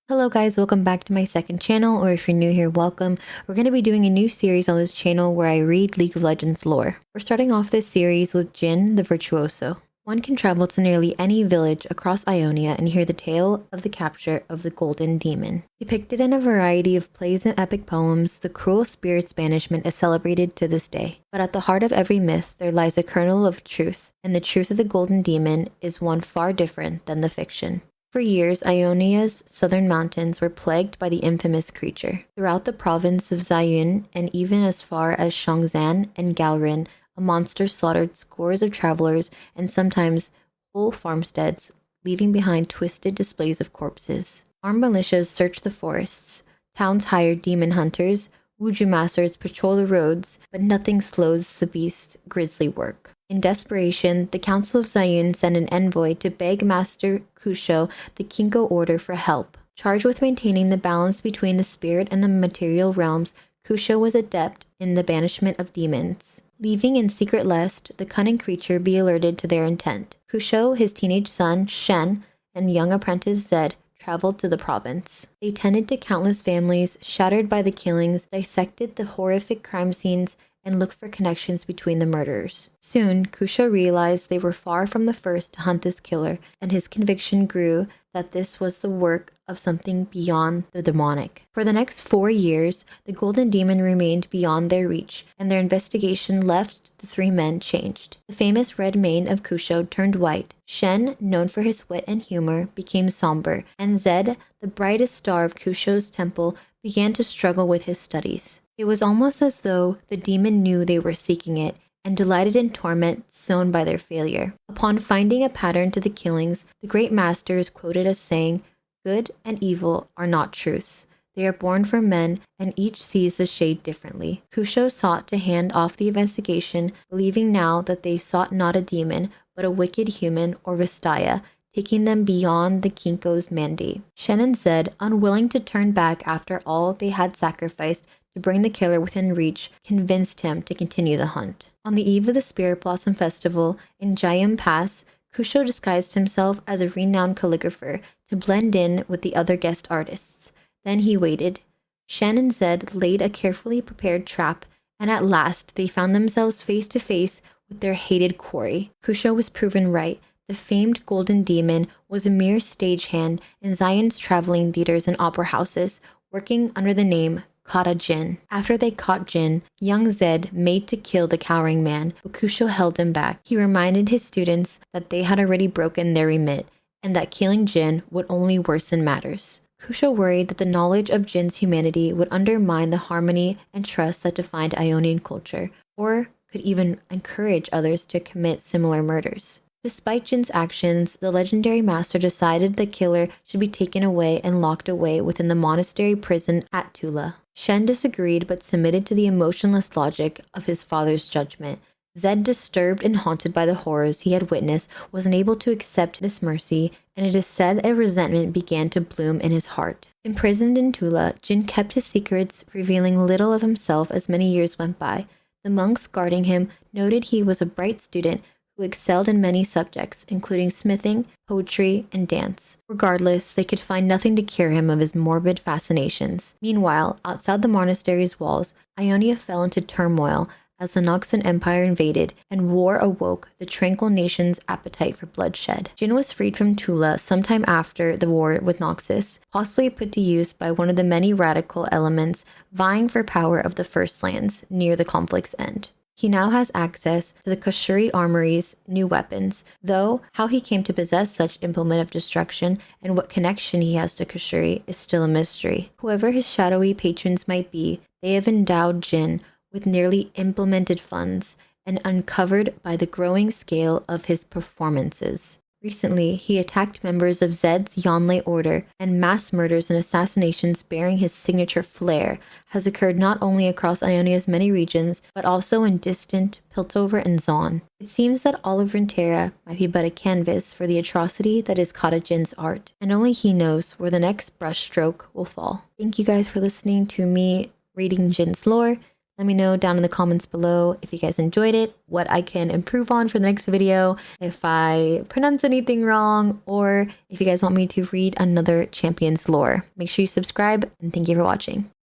Hello guys, welcome back to my second channel, or if you're new here, welcome. We're going to be doing a new series on this channel where I read League of Legends lore. We're starting off this series with Jhin the Virtuoso. One can travel to nearly any village across Ionia and hear the tale of the capture of the Golden Demon. Depicted in a variety of plays and epic poems, the cruel spirit's banishment is celebrated to this day. But at the heart of every myth, there lies a kernel of truth, and the truth of the Golden Demon is one far different than the fiction. For years, Ionia's southern mountains were plagued by the infamous creature. Throughout the province of Zayun, and even as far as Shongzan and Galrin, a monster slaughtered scores of travelers and sometimes whole farmsteads, leaving behind twisted displays of corpses. Armed militias searched the forests. Towns hired demon hunters. Wuju masters patrol the roads, but nothing slows the beast's grisly work. In desperation, the Council of Zayun sent an envoy to beg Master Kusho the Kinko order for help. Charged with maintaining the balance between the spirit and the material realms, Kusho was adept in the banishment of demons. Leaving in secret lest the cunning creature be alerted to their intent, Kusho, his teenage son, Shen, and young apprentice Zed traveled to the province. They tended to countless families shattered by the killings, dissected the horrific crime scenes, and looked for connections between the murderers. Soon, Kusho realized they were far from the first to hunt this killer, and his conviction grew that this was the work of something beyond the demonic. For the next 4 years, the Golden Demon remained beyond their reach, and their investigation left the three men changed. The famous red mane of Kusho turned white. Shen, known for his wit and humor, became somber, and Zed, the brightest star of Kusho's temple, began to struggle with his studies. It was almost as though the demon knew they were seeking it and delighted in torment sown by their failure. Upon finding a pattern to the killings, the great master is quoted as saying, "Good and evil are not truths. They are born from men, and each sees the shade differently." Kusho sought to hand off the investigation, believing now that they sought not a demon, but a wicked human or Vistaya, taking them beyond the Kinko's mandate. Shen and Zed, unwilling to turn back after all they had sacrificed to bring the killer within reach, convinced him to continue the hunt. On the eve of the Spirit Blossom Festival in Jayum Pass, Kusho disguised himself as a renowned calligrapher to blend in with the other guest artists. Then he waited. Shen and Zed laid a carefully prepared trap, and at last they found themselves face to face with their hated quarry. Kusho was proven right. The famed Golden Demon was a mere stagehand in Zion's traveling theaters and opera houses, working under the name Khada Jhin. After they caught Jhin, young Zed made to kill the cowering man, but Kusho held him back. He reminded his students that they had already broken their remit, and that killing Jhin would only worsen matters. Kusho worried that the knowledge of Jin's humanity would undermine the harmony and trust that defined Ionian culture, or could even encourage others to commit similar murders. Despite Jin's actions, the legendary master decided the killer should be taken away and locked away within the monastery prison at Tula. Shen disagreed but submitted to the emotionless logic of his father's judgment. Zed, disturbed and haunted by the horrors he had witnessed, was unable to accept this mercy, and it is said a resentment began to bloom in his heart. Imprisoned in Tula, Jin kept his secrets, revealing little of himself as many years went by. The monks guarding him noted he was a bright student who excelled in many subjects, including smithing, poetry, and dance. Regardless, they could find nothing to cure him of his morbid fascinations. Meanwhile, outside the monastery's walls, Ionia fell into turmoil as the Noxan Empire invaded, and war awoke the tranquil nation's appetite for bloodshed. Jhin was freed from Tula sometime after the war with Noxus, possibly put to use by one of the many radical elements vying for power of the First Lands near the conflict's end. He now has access to the Kashuri Armory's new weapons, though how he came to possess such implement of destruction and what connection he has to Kashuri is still a mystery. Whoever his shadowy patrons might be, they have endowed Jhin with nearly implemented funds and uncovered by the growing scale of his performances. Recently, he attacked members of Zed's Yonlei Order, and mass murders and assassinations bearing his signature flair has occurred not only across Ionia's many regions, but also in distant Piltover and Zaun. It seems that all of Runeterra might be but a canvas for the atrocity that is Khada Jhin's art, and only he knows where the next brushstroke will fall. Thank you guys for listening to me reading Jhin's lore. Let me know down in the comments below if you guys enjoyed it, what I can improve on for the next video, if I pronounce anything wrong, or if you guys want me to read another champion's lore. Make sure you subscribe, and thank you for watching.